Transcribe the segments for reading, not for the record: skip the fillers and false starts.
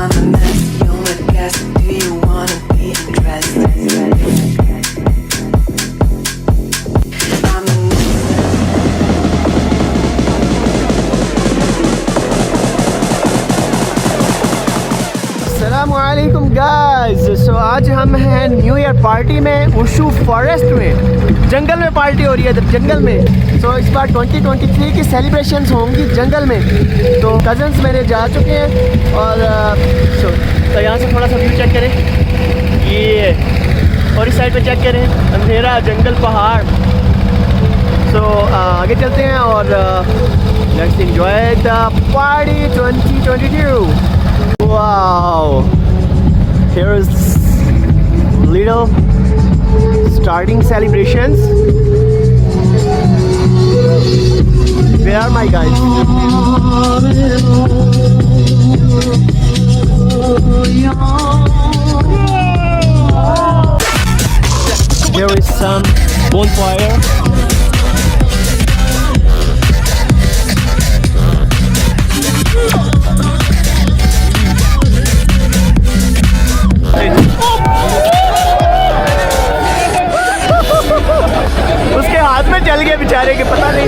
I'm a mess, you're a guest. Do you wanna be undressed? I'm a अस्सलामुअलैकुम guys. सो आज हम हैं new year party में उशू forest में, जंगल में पार्टी हो रही है इधर जंगल में। सो इस बार 2023 की सेलिब्रेशंस होंगी जंगल में। तो कज़न्स मेरे जा चुके हैं और तो यहाँ से थोड़ा सा व्यू चेक करें, ये और इस साइड पे चेक करें, अंधेरा जंगल पहाड़। सो आगे चलते हैं और let's enjoy the party 2022। Wow, here is little starting celebrations. Where are my guys? Here is some bonfire. उसके हाथ में चल गया बेचारे के, पता नहीं।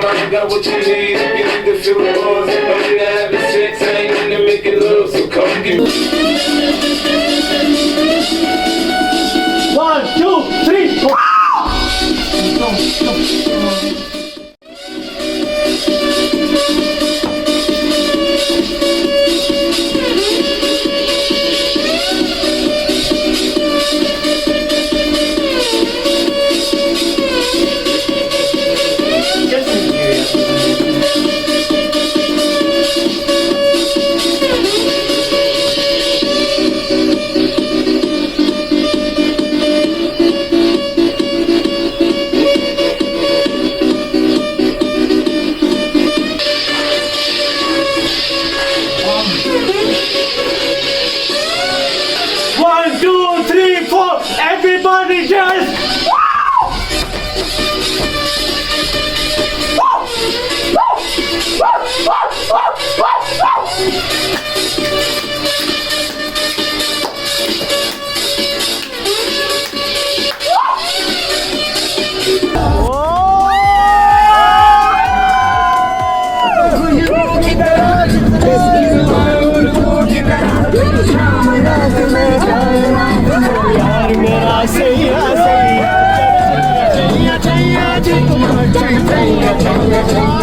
I got what you need, you can feel the buzz. I'm into having sex, I ain't into making love, so come get me. 1, 2, 3, 4. Everybody just Seiya, Seiya, Seiya, Seiya, Seiya, Seiya, Seiya, Seiya,